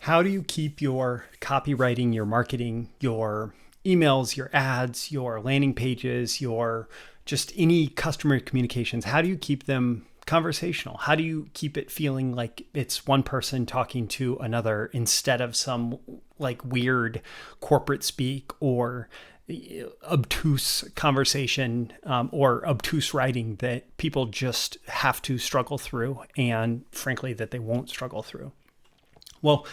How do you keep your copywriting, your marketing, your emails, your ads, your landing pages, your just any customer communications? How do you keep them conversational? How do you keep it feeling like it's one person talking to another instead of some like weird corporate speak or obtuse conversation or obtuse writing that people just have to struggle through and frankly that they won't struggle through? Well,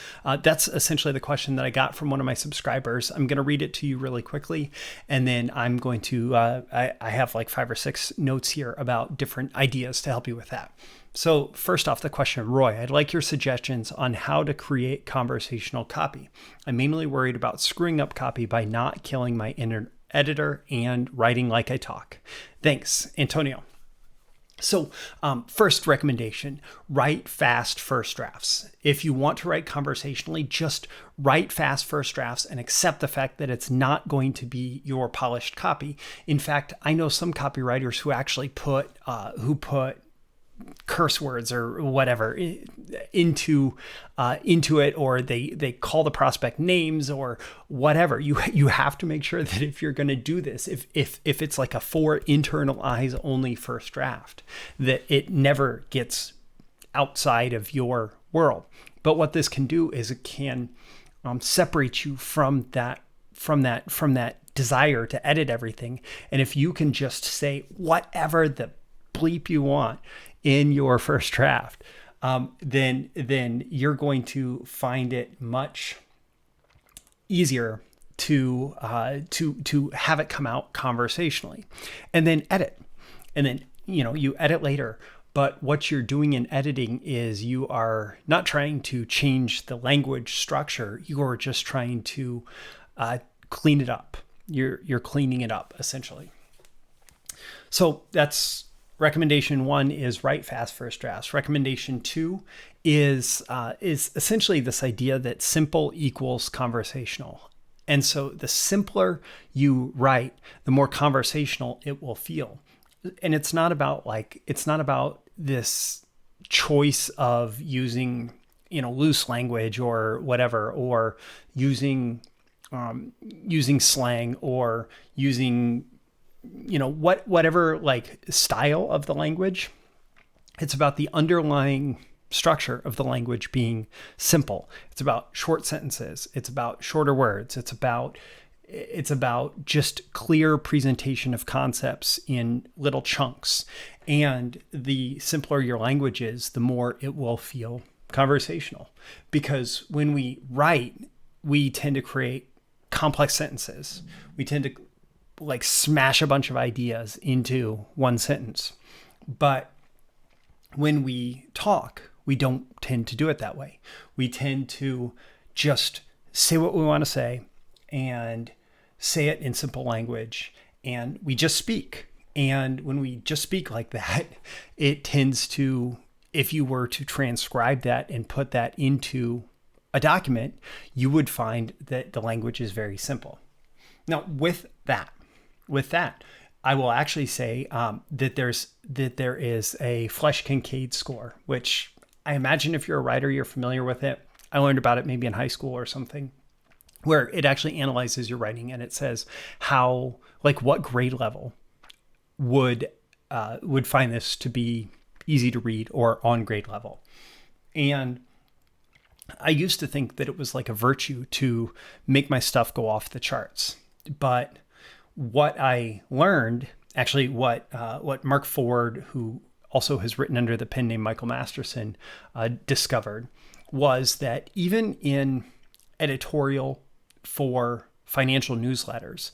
that's essentially the question that I got from one of my subscribers. I'm going to read it to you really quickly, and then I'm going to, I have like 5 or 6 notes here about different ideas to help you with that. So first off, the question, Roy, I'd like your suggestions on how to create conversational copy. I'm mainly worried about screwing up copy by not killing my inner editor and writing like I talk. Thanks, Antonio. So first recommendation, write fast first drafts. If you want to write conversationally, just write fast first drafts and accept the fact that it's not going to be your polished copy. In fact, I know some copywriters who actually put curse words or whatever into it, or they call the prospect names or whatever. You have to make sure that if you're going to do this, if it's like a for internal eyes only first draft, that it never gets outside of your world. But what this can do is it can separate you from that desire to edit everything. And if you can just say whatever the bleep you want in your first draft, then you're going to find it much easier to have it come out conversationally, and then edit, and then you edit later. But what you're doing in editing is you are not trying to change the language structure. You are just trying to clean it up. You're cleaning it up essentially. So that's recommendation 1 is write fast first drafts. Recommendation 2 is essentially this idea that simple equals conversational. And so the simpler you write, the more conversational it will feel. And it's not about this choice of using, loose language or whatever, or using slang or using whatever like style of the language. It's about the underlying structure of the language being simple. It's about short sentences. It's about shorter words. It's about just clear presentation of concepts in little chunks. And the simpler your language is, the more it will feel conversational. Because when we write, we tend to create complex sentences. We tend to like smash a bunch of ideas into one sentence. But when we talk, we don't tend to do it that way. We tend to just say what we want to say and say it in simple language, and we just speak. And when we just speak like that, it tends to, if you were to transcribe that and put that into a document, you would find that the language is very simple. Now, with that, I will actually say that there is a Flesch-Kincaid score, which I imagine if you're a writer, you're familiar with it. I learned about it maybe in high school or something, where it actually analyzes your writing and it says what grade level would find this to be easy to read or on grade level. And I used to think that it was like a virtue to make my stuff go off the charts, but what I learned, actually what Mark Ford, who also has written under the pen name Michael Masterson, discovered was that even in editorial for financial newsletters,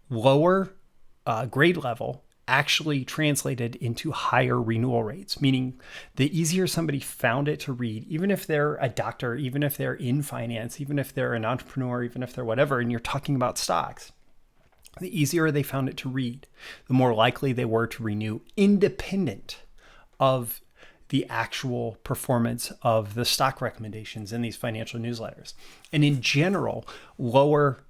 lower grade level actually translated into higher renewal rates, meaning the easier somebody found it to read, even if they're a doctor, even if they're in finance, even if they're an entrepreneur, even if they're whatever, and you're talking about stocks, the easier they found it to read, the more likely they were to renew, independent of the actual performance of the stock recommendations in these financial newsletters. And in general, lower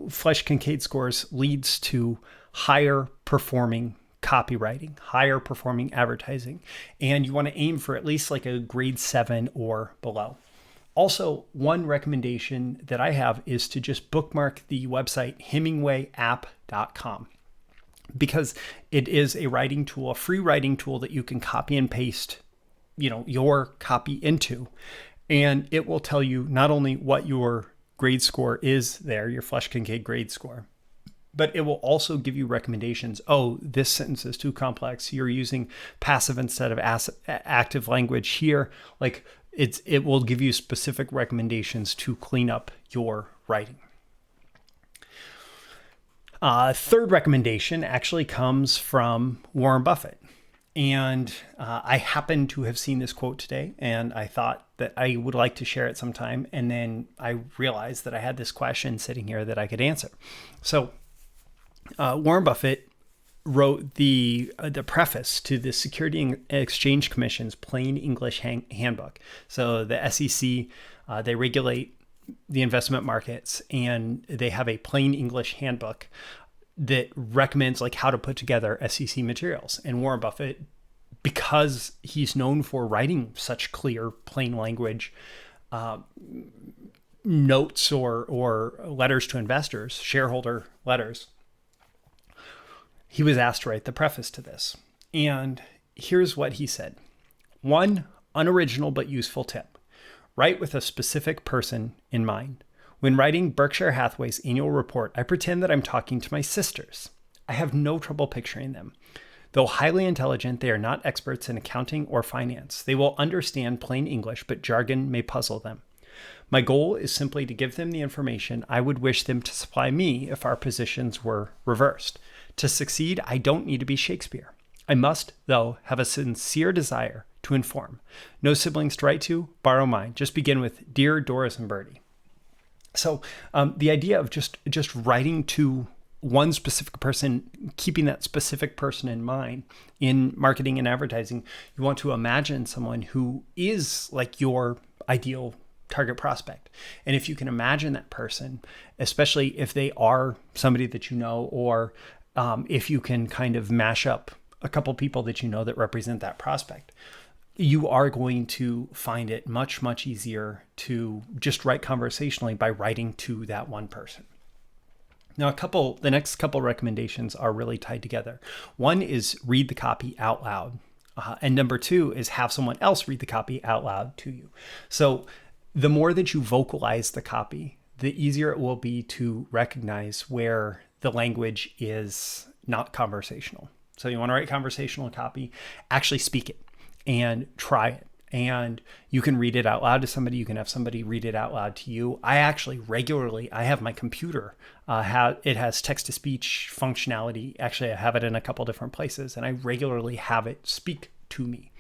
Flesch-Kincaid scores leads to higher performing copywriting, higher performing advertising. And you want to aim for at least like a grade 7 or below. Also, one recommendation that I have is to just bookmark the website hemingwayapp.com, because it is a writing tool, a free writing tool that you can copy and paste, your copy into. And it will tell you not only what your grade score is there, your Flesch Kincaid grade score, but it will also give you recommendations. Oh, this sentence is too complex. You're using passive instead of active language here. Like it will give you specific recommendations to clean up your writing. Third recommendation actually comes from Warren Buffett. And I happened to have seen this quote today, and I thought that I would like to share it sometime. And then I realized that I had this question sitting here that I could answer. So Warren Buffett wrote the preface to the Security and Exchange Commission's Plain English Handbook. So the SEC, they regulate the investment markets, and they have a plain English handbook that recommends like how to put together SEC materials. And Warren Buffett, because he's known for writing such clear, plain language notes or letters to investors, shareholder letters, he was asked to write the preface to this. And here's what he said. One unoriginal but useful tip: write with a specific person in mind. When writing Berkshire Hathaway's annual report, I pretend that I'm talking to my sisters. I have no trouble picturing them. Though highly intelligent, they are not experts in accounting or finance. They will understand plain English, but jargon may puzzle them. My goal is simply to give them the information I would wish them to supply me if our positions were reversed. To succeed, I don't need to be Shakespeare. I must, though, have a sincere desire to inform. No siblings to write to, borrow mine. Just begin with Dear Doris and Bertie. So the idea of just writing to one specific person, keeping that specific person in mind in marketing and advertising, you want to imagine someone who is like your ideal target prospect. And if you can imagine that person, especially if they are somebody that you know, or if you can kind of mash up a couple people that you know that represent that prospect, you are going to find it much, much easier to just write conversationally by writing to that one person. Now, the next couple recommendations are really tied together. One is read the copy out loud. And number two is have someone else read the copy out loud to you. So the more that you vocalize the copy, the easier it will be to recognize where the language is not conversational. So you want to write conversational copy, actually speak it and try it. And you can read it out loud to somebody. You can have somebody read it out loud to you. I actually regularly, I have my computer, it has text-to-speech functionality. Actually, I have it in a couple different places, and I regularly have it speak to me.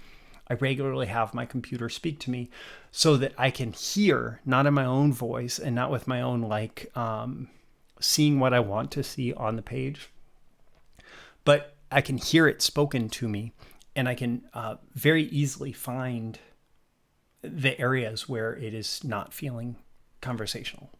I regularly have my computer speak to me so that I can hear, not in my own voice and not with my own seeing what I want to see on the page, but I can hear it spoken to me. And I can very easily find the areas where it is not feeling conversational.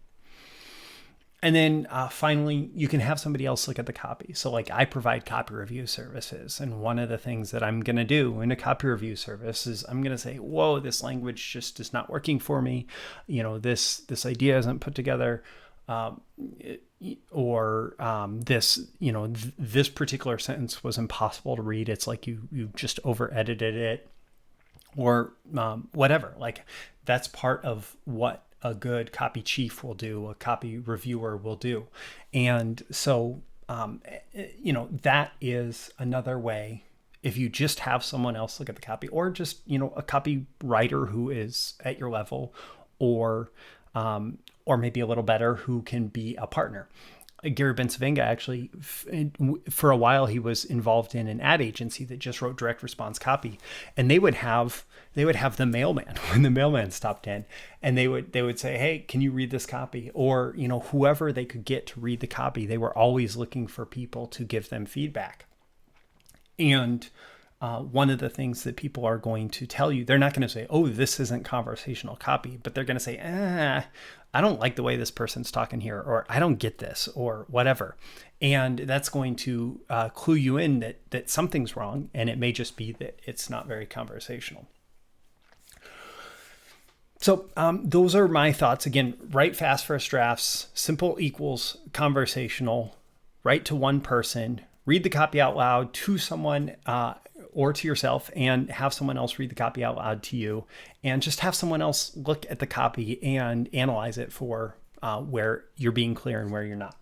And then finally, you can have somebody else look at the copy. So like I provide copy review services. And one of the things that I'm going to do in a copy review service is I'm going to say, whoa, this language just is not working for me. This idea isn't put together. This particular sentence was impossible to read. It's like you just over edited it, or whatever. Like that's part of what a good copy chief will do, a copy reviewer will do. And so, that is another way. If you just have someone else look at the copy, or just, a copywriter who is at your level, or maybe a little better, who can be a partner. Gary Bencivenga actually, for a while, he was involved in an ad agency that just wrote direct response copy, and they would have the mailman when the mailman stopped in, and they would say, "Hey, can you read this copy?" Or whoever they could get to read the copy. They were always looking for people to give them feedback, and one of the things that people are going to tell you, they're not going to say, "Oh, this isn't conversational copy," but they're going to say, I don't like the way this person's talking here, or I don't get this, or whatever. And that's going to clue you in that something's wrong, and it may just be that it's not very conversational. So those are my thoughts. Again, write fast first drafts, simple equals conversational, write to one person, read the copy out loud to someone or to yourself, and have someone else read the copy out loud to you, and just have someone else look at the copy and analyze it for where you're being clear and where you're not.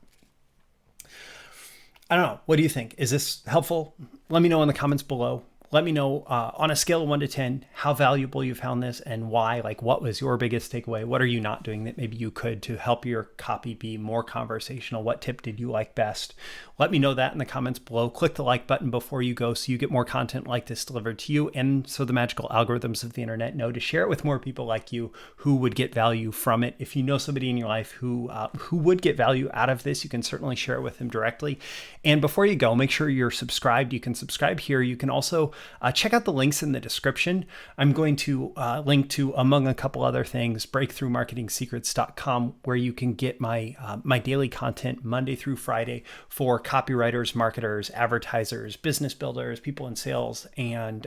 I don't know. What do you think? Is this helpful? Let me know in the comments below. Let me know on a scale of 1 to 10, how valuable you found this and why. Like, what was your biggest takeaway? What are you not doing that maybe you could to help your copy be more conversational? What tip did you like best? Let me know that in the comments below. Click the like button before you go so you get more content like this delivered to you, and so the magical algorithms of the internet know to share it with more people like you who would get value from it. If you know somebody in your life who would get value out of this, you can certainly share it with them directly. And before you go, make sure you're subscribed. You can subscribe here. You can also check out the links in the description. I'm going to link to, among a couple other things, breakthroughmarketingsecrets.com, where you can get my my daily content Monday through Friday for copywriters, marketers, advertisers, business builders, people in sales, and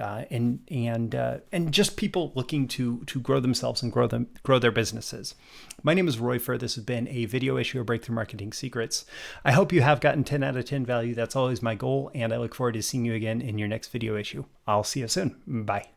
just people looking to grow themselves and grow their businesses. My name is Roy Furr. This has been a video issue of Breakthrough Marketing Secrets. I hope you have gotten 10 out of 10 value. That's always my goal, and I look forward to seeing you again in your next video issue. I'll see you soon. Bye.